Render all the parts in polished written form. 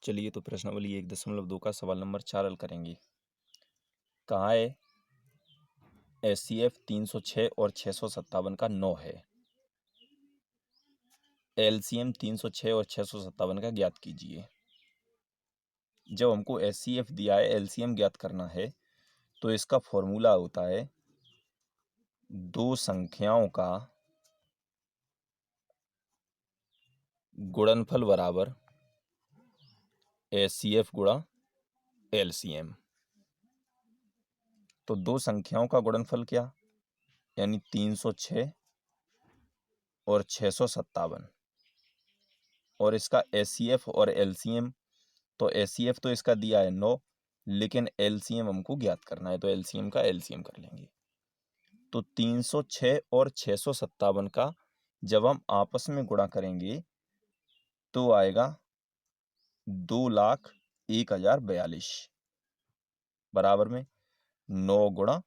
चलिए तो प्रश्नावली 1.2 का सवाल नंबर 4 हल करेंगे। कहा है SCF 306 और 657 का 9 है। LCM 306 और 657 का ज्ञात कीजिए। जब हमको SCF दिया है, LCM ज्ञात करना है, तो इसका फॉर्मूला होता है दो संख्याओं का गुणनफल बराबर SCF गुणा LCM। तो दो संख्याओं का गुणनफल क्या, यानी 306 और 657, और इसका SCF और LCM। तो SCF तो इसका दिया है 9, लेकिन LCM हमको ज्ञात करना है, तो LCM का LCM कर लेंगे। तो 306 और 657 का जब हम आपस में गुणा करेंगे तो आएगा 2,01,042 बराबर में 9 गुणा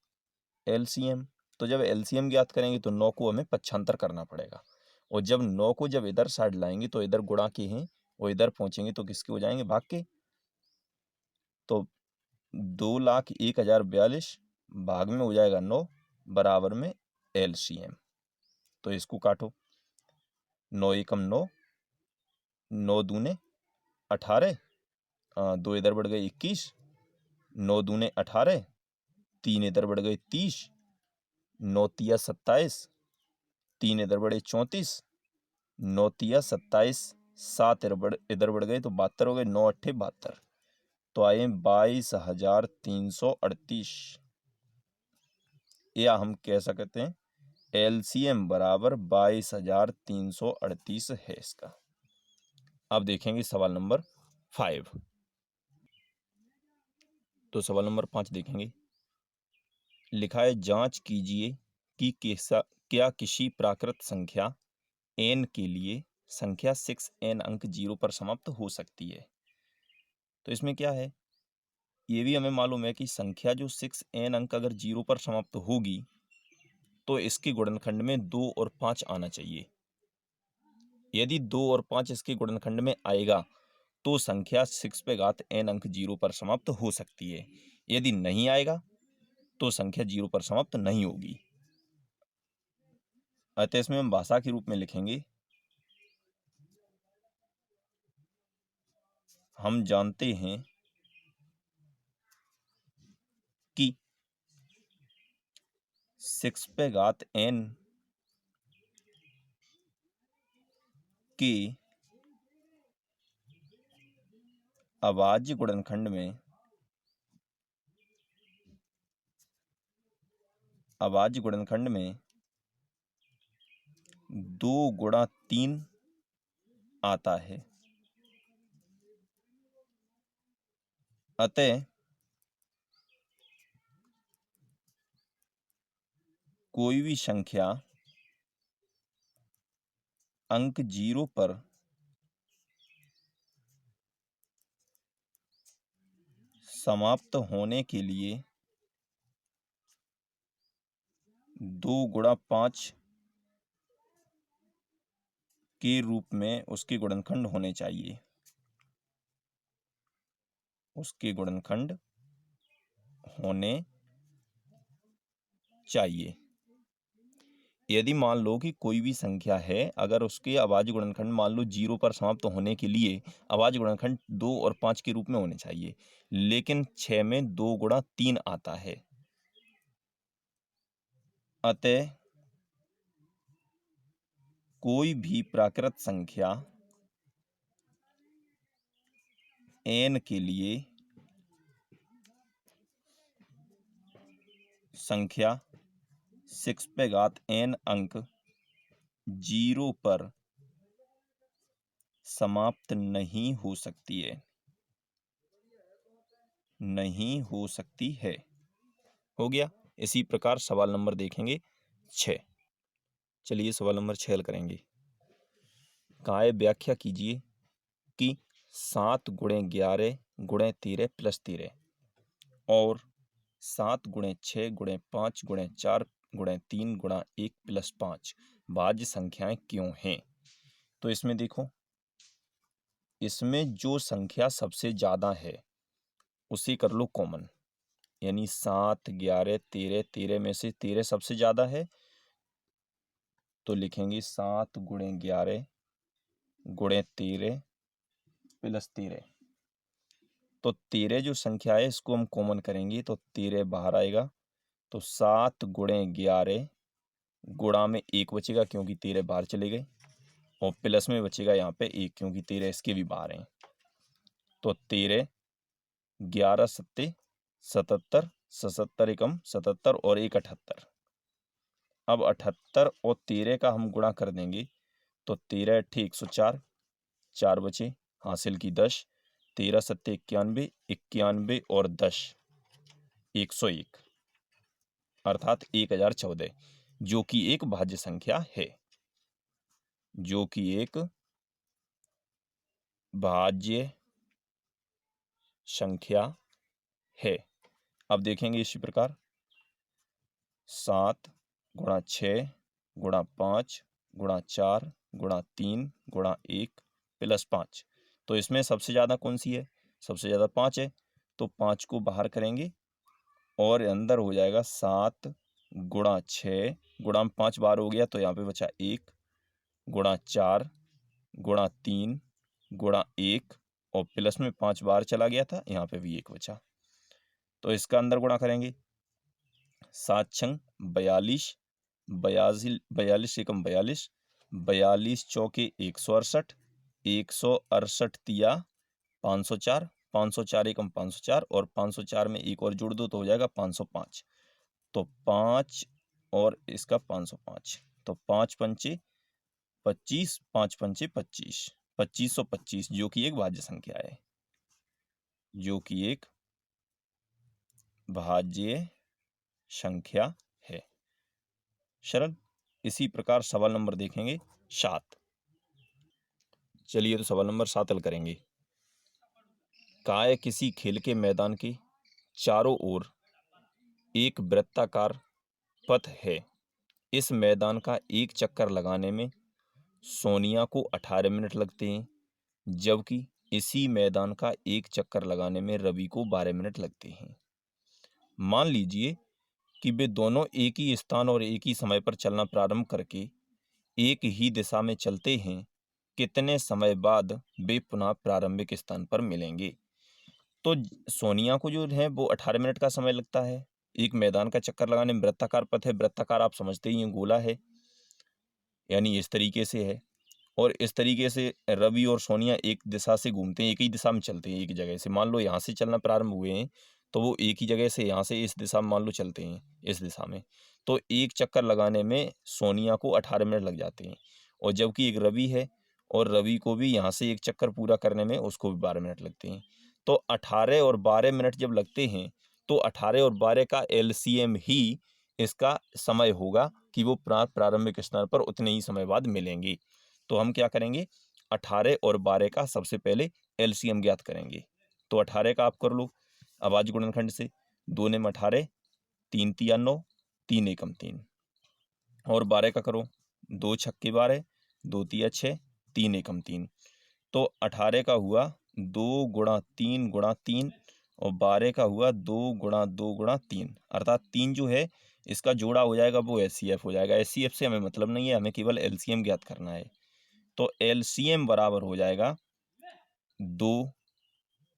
LCM। तो जब LCM ज्ञात करेंगे तो 9 को हमें पक्षांतर करना पड़ेगा, और जब 9 को जब इधर साइड लाएंगे तो इधर गुणा के हैं और इधर पहुंचेंगे तो किसके हो जाएंगे, भाग के। तो 2,01,042 भाग में हो जाएगा 9 बराबर में LCM। तो इसको काटो, 9 एकम 9, 9 दूने 18, 2 इधर बढ़ गए 21, 9 दूने 18, 3 इधर बढ़ गए 30, 9 तिया 27, 3 इधर बढ़े 34, 9 तिया 27, 7 इधर बढ़ गए तो 72 हो गए, 9 अट्ठे 72, तो आए 22,338। या हम कह सकते हैं LCM बराबर 22,338 है इसका। अब देखेंगे सवाल नंबर 5। तो सवाल नंबर 5 देखेंगे। लिखा है जांच कीजिए कि क्या किसी प्राकृत संख्या n के लिए संख्या 6n अंक 0 पर समाप्त हो सकती है। तो इसमें क्या है, ये भी हमें मालूम है कि संख्या जो 6n अंक अगर 0 पर समाप्त होगी तो इसके गुणनखंड में 2 और 5 आना चाहिए। यदि 2 और 5 इसके गुणनखंड में आएगा तो संख्या 6 पे घात n अंक 0 पर समाप्त हो सकती है। यदि नहीं आएगा तो संख्या 0 पर समाप्त नहीं होगी। अतः इसमें हम भाषा के रूप में लिखेंगे, हम जानते हैं कि 6 पे घात n के अभाज्य गुणनखंड में 2 गुणा 3 आता है। अतः कोई भी संख्या अंक 0 पर समाप्त होने के लिए 2 गुणा 5 के रूप में उसके गुणनखंड होने चाहिए। उसके गुणनखंड होने चाहिए। यदि मान लो कि कोई भी संख्या है, अगर उसके अभाज्य गुणनखंड मान लो 0 पर समाप्त होने के लिए अभाज्य गुणनखंड 2 और 5 के रूप में होने चाहिए, लेकिन 6 में 2 गुणा 3 आता है। अतः कोई भी प्राकृत संख्या n के लिए संख्या 6 पे घात n अंक 0 पर समाप्त नहीं हो सकती है। नहीं हो सकती है। हो गया। इसी प्रकार सवाल नंबर देखेंगे 6। चलिए सवाल नंबर 6 हल करेंगे। कहा है व्याख्या कीजिए कि 7 गुणे 11 गुणे 13 प्लस 13 और 7 गुणे 6 गुणे 5 गुणे 4 गुणे 3 गुणा 1 प्लस 5 भाज्य संख्याएं क्यों हैं। तो इसमें देखो, इसमें जो संख्या सबसे ज़्यादा है उसे कर लो कॉमन, यानी 7, 11, 13, 13 में से 13 सबसे ज़्यादा है तो लिखेंगे 7 गुणे 11 गुणे 13 प्लस 13। तो 13 जो संख्या है इसको हम कॉमन करेंगे तो 13 बाहर आएगा, तो 7 गुणे 11 गुणा में 1 बचेगा क्योंकि 13 बाहर चले गए, और प्लस में बचेगा यहाँ पे 1 क्योंकि 13 इसके भी बाहर हैं। तो 13, 11 सत्ते 77, 77 एकम 77 और 1 78। अब 78 और 13 का हम गुणा कर देंगे तो 13 अट्ठे 104, 4 बचे, हासिल की 10, 13 सत्ते 91, 91 और 10 101, अर्थात 1014, जो कि एक भाज्य संख्या है, जो कि एक भाज्य संख्या है। अब देखेंगे इसी प्रकार 7 गुणा 6 गुणा 5 गुणा 4 गुणा 3 गुणा 1 प्लस 5। तो इसमें सबसे ज़्यादा कौन सी है? सबसे ज़्यादा 5 है, तो 5 को बाहर करेंगे और अंदर हो जाएगा 7 गुणा 6 गुणा में 5 बार हो गया तो यहाँ पे बचा 1 गुणा 4 गुणा 3 गुणा 1 और प्लस में 5 बार चला गया था, यहाँ पे भी 1 बचा। तो इसका अंदर गुणा करेंगे 7 छंग 42, 42 एकम 42, 42 चौके 168, 168 तिया 504, 504 एकम 504 और 504 में एक और जोड़ दो तो हो जाएगा 505। तो 5 और इसका 505, तो 5 पंचे 25, 5 पंचे 25, 2525, जो कि एक भाज्य संख्या है, जो कि एक भाज्य संख्या है। सरल। इसी प्रकार सवाल नंबर देखेंगे 7। चलिए तो सवाल नंबर 7 हल करेंगे। काय किसी खेल के मैदान के चारों ओर एक वृत्ताकार पथ है। इस मैदान का एक चक्कर लगाने में सोनिया को 18 मिनट लगते हैं, जबकि इसी मैदान का एक चक्कर लगाने में रवि को 12 मिनट लगते हैं। मान लीजिए कि वे दोनों एक ही स्थान और एक ही समय पर चलना प्रारंभ करके एक ही दिशा में चलते हैं, कितने समय बाद वे पुनः प्रारंभिक स्थान पर मिलेंगे? तो सोनिया को जो है वो 18 मिनट का समय लगता है। एक मैदान का चक्कर लगाने में वृत्ताकार पथ है, वृत्ताकार आप समझते ही हैं गोला है, यानी इस तरीके से है, और इस तरीके से रवि और सोनिया एक दिशा से घूमते हैं, एक ही दिशा में चलते हैं, एक जगह से। मान लो यहाँ से चलना प्रारंभ हुए हैं तो वो एक ही जगह से यहाँ से इस दिशा में मान लो चलते हैं, इस दिशा में, तो एक चक्कर लगाने में सोनिया को 18 मिनट लग जाते हैं। और जबकि एक रवि है और रवि को भी यहाँ से एक चक्कर पूरा करने में उसको भी 12 मिनट लगते हैं। तो 18 और 12 मिनट जब लगते हैं तो 18 और 12 का एलसीएम ही इसका समय होगा कि वो प्रारंभिक स्थान पर उतने ही समय बाद मिलेंगे। तो हम क्या करेंगे, 18 और 12 का सबसे पहले एलसीएम ज्ञात करेंगे। तो 18 का आप कर लो अभाज्य गुणनखंड से, 2 ने 18, 3 तिया 9, 3 एकम 3, और 12 का करो 2 छक्के 12, 2 तिया 6, 3 एकम 3। तो 18 का हुआ 2 गुणा 3 गुणा 3 और 12 का हुआ 2 गुणा 2 गुणा 3, अर्थात 3 जो है इसका जोड़ा हो जाएगा वो एचसीएफ हो जाएगा। एचसीएफ से हमें मतलब नहीं है, हमें केवल एलसीएम ज्ञात करना है। तो एलसीएम बराबर हो जाएगा 2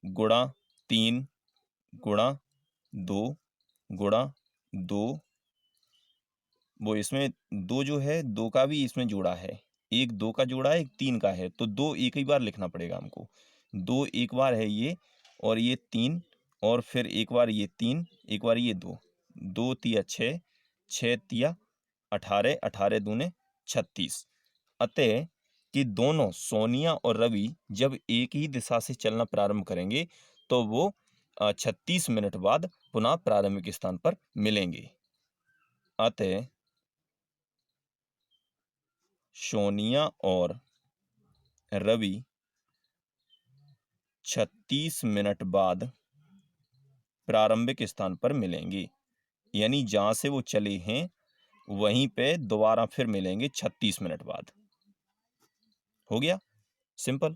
गुणा 3 गुणा 2 गुणा 2, वो इसमें 2 जो है 2 का भी इसमें जोड़ा है, एक 2 का जोड़ा है, एक 3 का है, तो 2 एक ही बार लिखना पड़ेगा हमको। 2 एक बार है ये, और ये 3, और फिर एक बार ये 3, एक बार ये 2, 2 तिया 6, 6 तिया 18, 18 दूने 36। अतः कि दोनों सोनिया और रवि जब एक ही दिशा से चलना प्रारंभ करेंगे तो वो 36 मिनट बाद पुनः प्रारंभिक स्थान पर मिलेंगे। अतः सोनिया और रवि 36 मिनट बाद प्रारंभिक स्थान पर मिलेंगे, यानी जहां से वो चले हैं वहीं पे दोबारा फिर मिलेंगे 36 मिनट बाद। हो गया सिंपल।